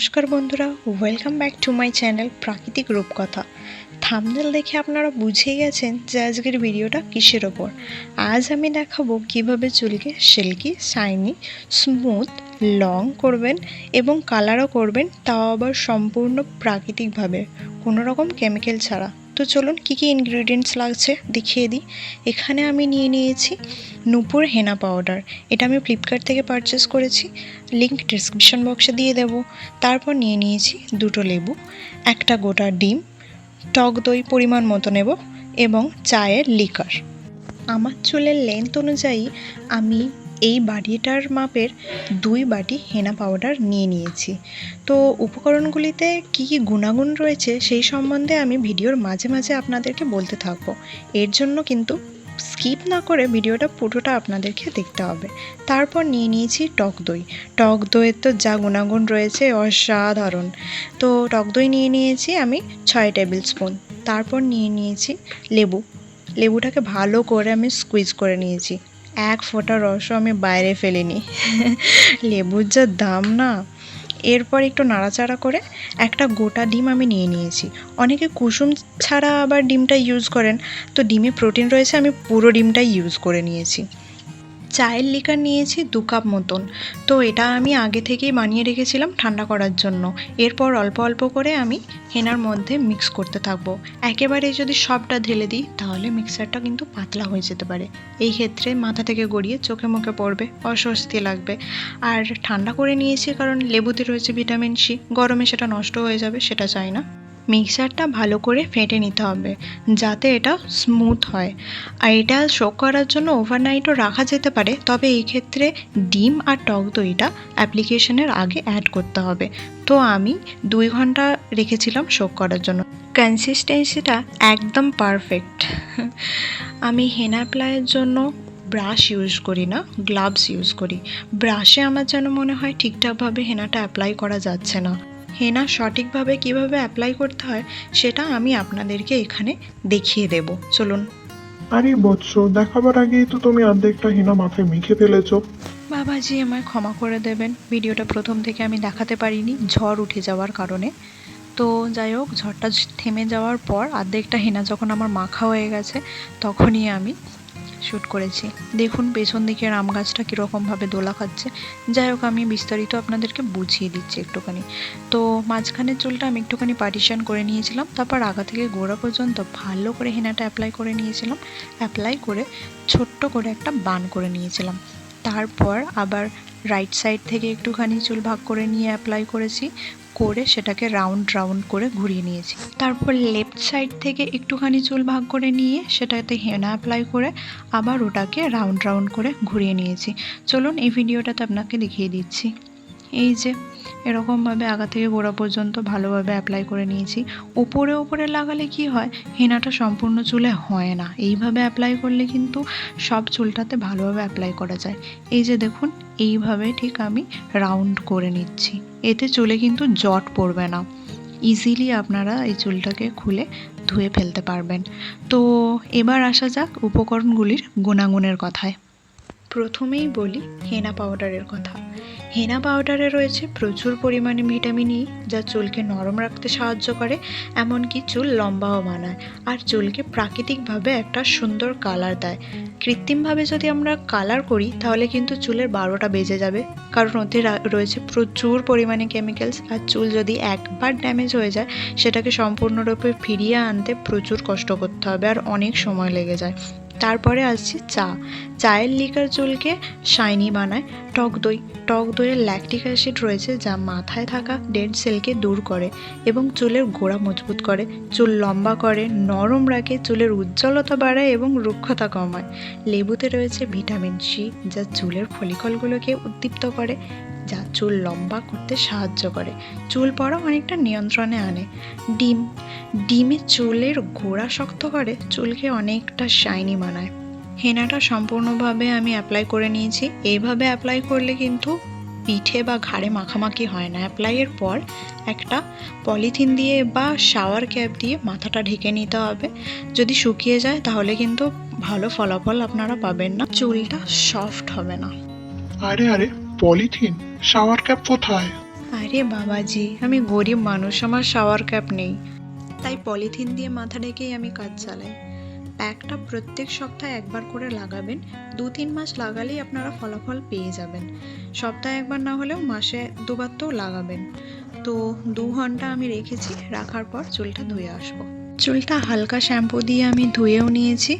নমস্কার বন্ধুরা, welcome back to my channel প্রাকৃতিক রূপকথা। থাম্বনেল দেখে আপনারা বুঝেই গেছেন যে আজকের ভিডিওটা কিসের ওপর। আজ আমি দেখাবো কিভাবে চুলকে সিল্কি, শাইনি, স্মুথ, লং করবেন এবং কালারও করবেন, তাও আবার সম্পূর্ণ প্রাকৃতিকভাবে, কোনো রকম কেমিক্যাল ছাড়া। তো চলুন কী কী ইনগ্রিডিয়েন্টস লাগছে দেখিয়ে দিই। এখানে আমি নিয়ে নিয়েছি নূপুর হেনা পাউডার। এটা আমি ফ্লিপকার্ট থেকে পারচেস করেছি, লিঙ্ক ডিসক্রিপশন বক্সে দিয়ে দেব। তারপর নিয়ে নিয়েছি দুটো লেবু, একটা গোটা ডিম, টক দই পরিমাণ মতো নেব এবং চায়ের লিকার। আমার চুলের লেন্থ অনুযায়ী আমি এই বাটিটার মাপের 2 বাটি হেনা পাউডার নিয়ে নিয়েছি। তো উপকরণগুলিতে কী কী গুণাগুণ রয়েছে সেই সম্বন্ধে আমি ভিডিওর মাঝে মাঝে আপনাদেরকে বলতে থাকবো। এর জন্য কিন্তু স্কিপ না করে ভিডিওটা পুরোটা আপনাদেরকে দেখতে হবে। তারপর নিয়ে নিয়েছি টক দই। টক দইয়ের তো যা গুণাগুণ রয়েছে অসাধারণ। তো টক দই নিয়ে নিয়েছি আমি 6 টেবিল স্পুন। তারপর নিয়ে নিয়েছি লেবুটাকে ভালো করে আমি স্কুইজ করে নিয়েছি, এক ফোঁটা রসও আমি বাইরে ফেলিনি। লেবুর যা দাম না। এরপর একটু নাড়াচাড়া করে একটা গোটা ডিম আমি নিয়ে নিয়েছি। অনেকে কুসুম ছাড়া আবার ডিমটা ইউজ করেন, তো ডিমে প্রোটিন রয়েছে, আমি পুরো ডিমটাই ইউজ করে নিয়েছি। চায়ের লিকার নিয়েছি 2 কাপ মতন। তো এটা আমি আগে থেকেই বানিয়ে রেখেছিলাম ঠান্ডা করার জন্য। এরপর অল্প অল্প করে আমি হেনার মধ্যে মিক্স করতে থাকবো। একেবারে যদি সবটা ঢেলে দিই তাহলে মিক্সারটা কিন্তু পাতলা হয়ে যেতে পারে। এই ক্ষেত্রে মাথা থেকে গড়িয়ে চোখে মুখে পড়বে, অস্বস্তি লাগবে। আর ঠান্ডা করে নিয়েছি কারণ লেবুতে রয়েছে ভিটামিন সি, গরমে সেটা নষ্ট হয়ে যাবে, সেটা চাই না। মিক্সারটা ভালো করে ফেটে নিতে হবে যাতে এটা স্মুথ হয়। আর এটা শোক করার জন্য ওভারনাইটও রাখা যেতে পারে, তবে এই ক্ষেত্রে ডিম আর টক দইটা অ্যাপ্লিকেশনের আগে অ্যাড করতে হবে। তো আমি 2 ঘন্টা রেখেছিলাম শোক করার জন্য। কনসিস্টেন্সিটা একদম পারফেক্ট। আমি হেনা অ্যাপ্লাইয়ের জন্য ব্রাশ ইউজ করি না, গ্লাভস ইউজ করি। ব্রাশে আমার যেন মনে হয় ঠিকঠাকভাবে হেনাটা অ্যাপ্লাই করা যাচ্ছে না। হেনা সঠিকভাবে কিভাবে অ্যাপ্লাই করতে হয় সেটা আমি আপনাদেরকে এখানে দেখিয়ে দেব। চলুন। আরে বৎস, দেখাবার আগেই তো তুমি অর্ধেকটা হেনা মাথায় মেখে ফেলেছো। বাবাজি আমায় ক্ষমা করে দেবেন, ভিডিওটা প্রথম থেকে আমি দেখাতে পারিনি ঝড় উঠে যাওয়ার কারণে। তো যাই হোক, ঝড়টা থেমে যাওয়ার পর অর্ধেকটা হেনা যখন আমার মাখা হয়ে গেছে তখনই আমি শ্যুট করেছি। দেখুন পেছন দিকের আম গাছটা কীরকমভাবে দোলা খাচ্ছে। যাই হোক, আমি বিস্তারিত আপনাদেরকে বুঝিয়ে দিচ্ছি একটুখানি। তো মাঝখানের চুলটা আমি একটুখানি পার্টিশন করে নিয়েছিলাম, তারপর আগা থেকে গোড়া পর্যন্ত ভালো করে হেনাটা অ্যাপ্লাই করে নিয়েছিলাম। অ্যাপ্লাই করে ছোট্ট করে একটা বান করে নিয়েছিলাম। তারপর আবার রাইট সাইড থেকে একটুখানি চুল ভাগ করে নিয়ে অ্যাপ্লাই করেছি, করে সেটাকে রাউন্ড রাউন্ড করে ঘুরিয়ে নিয়েছি। তারপর লেফট সাইড থেকে একটুখানি চুল ভাগ করে নিয়ে সেটাতে হেনা অ্যাপ্লাই করে আবার ওটাকে রাউন্ড রাউন্ড করে ঘুরিয়ে নিয়েছি। চলুন এই ভিডিওটাতে আপনাকে দেখিয়ে দিচ্ছি। এই যে এরকমভাবে আগা থেকে গোড়া পর্যন্ত ভালোভাবে অ্যাপ্লাই করে নিয়েছি। উপরে উপরে লাগালে কি হয়, হেনাটা সম্পূর্ণ চুলে হয় না। এইভাবে অ্যাপ্লাই করলে কিন্তু সব চুলটাতে ভালোভাবে অ্যাপ্লাই করা যায়। এই যে দেখুন, এইভাবে ঠিক আমি রাউন্ড করে নিচ্ছি। এতে চুলে কিন্তু জট পড়বে না, ইজিলি আপনারা এই চুলটাকে খুলে ধুয়ে ফেলতে পারবেন। তো এবার আসা যাক উপকরণগুলির গুণাগুণের কথায়। প্রথমেই বলি হেনা পাউডারের কথা। হেনা পাউডারে রয়েছে প্রচুর পরিমাণে ভিটামিন ই, যা চুলকে নরম রাখতে সাহায্য করে, এমনকি চুল লম্বাও বানায় আর চুলকে প্রাকৃতিকভাবে একটা সুন্দর কালার দেয়। কৃত্রিমভাবে যদি আমরা কালার করি তাহলে কিন্তু চুলের 12টা বেজে যাবে, কারণ ওতে রয়েছে প্রচুর পরিমাণে কেমিক্যালস। আর চুল যদি একবার ড্যামেজ হয়ে যায় সেটাকে সম্পূর্ণরূপে ফিরিয়ে আনতে প্রচুর কষ্ট করতে হবে আর অনেক সময় লেগে যায়। তারপরে আসছি চায়ের লিকার চুলকে শাইনি বানায়। টক দইয়ে ল্যাকটিক অ্যাসিড রয়েছে যা মাথায় থাকা ডেড সেলকে দূর করে এবং চুলের গোড়া মজবুত করে, চুল লম্বা করে, নরম রাখে, চুলের উজ্জ্বলতা বাড়ায় এবং রুক্ষতা কমায়। লেবুতে রয়েছে ভিটামিন সি যা চুলের ফলিকলগুলোকে উদ্দীপ্ত করে, যা চুল লম্বা করতে সাহায্য করে, চুল পড়া অনেকটা নিয়ন্ত্রণে আনে। ডিমে চুলের গোড়া শক্ত করে, চুলকে অনেকটা শাইনি বানায়। হেনাটা সম্পূর্ণভাবে আমি অ্যাপ্লাই করে নিয়েছি। এইভাবে অ্যাপ্লাই করলে কিন্তু পিঠে বা ঘাড়ে মাখামাখি হয় না। অ্যাপ্লাইয়ের পর একটা পলিথিন দিয়ে বা শাওয়ার ক্যাপ দিয়ে মাথাটা ঢেকে নিতে হবে। যদি শুকিয়ে যায় তাহলে কিন্তু ভালো ফলাফল আপনারা পাবেন না, চুলটা সফট হবে না। আরে আরে, পলিথিন? শাওয়ার ক্যাপ কোথায়? আরে বাবাজি, আমি গরিব মানুষ, আমার শাওয়ার ক্যাপ নেই, তাই পলিথিন দিয়ে মাথা ঢেকেই আমি কাজ চালাই। প্যাকটা প্রত্যেক সপ্তাহে একবার করে লাগাবেন। 2-3 মাস লাগালেই আপনারা ফলাফল পেয়ে যাবেন। সপ্তাহে একবার না হলেও মাসে 2বার তো লাগাবেন। তো 2 ঘন্টা আমি রেখেছি, রাখার পর চুলটা ধুয়ে আসবো। চুলটা হালকা শ্যাম্পু দিয়ে আমি ধুয়েও নিয়েছি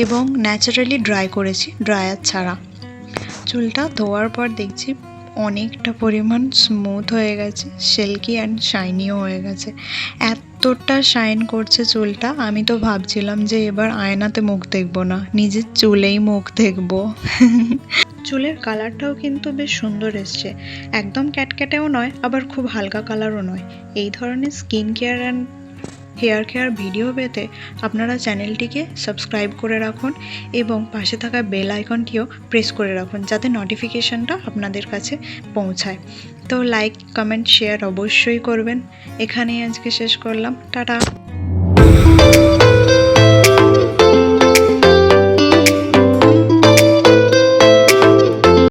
এবং ন্যাচারালি ড্রাই করেছি, ড্রায়ার ছাড়া। চুলটা ধোয়ার পর দেখছি অনেকটা পরিমাণ স্মুথ হয়ে গেছে, সিল্কি অ্যান্ড শাইনিও হয়ে গেছে। এতটা শাইন করছে চুলটা, আমি তো ভাবছিলাম যে এবার আয়নাতে মুখ দেখবো না, নিজের চুলেই মুখ দেখবো। চুলের কালারটাও কিন্তু বেশ সুন্দর এসছে, একদম ক্যাটক্যাটেও নয়, আবার খুব হালকা কালারও নয়। এই ধরনের skin care and hair care video পেতে আপনারা চ্যানেলটিকে সাবস্ক্রাইব করে রাখুন এবং পাশে থাকা বেল আইকনটিও প্রেস করে রাখুন, যাতে নোটিফিকেশনটা আপনাদের কাছে পৌঁছায়। তো লাইক, কমেন্ট, শেয়ার অবশ্যই করবেন। এখানেই আজকে শেষ করলাম, টাটা।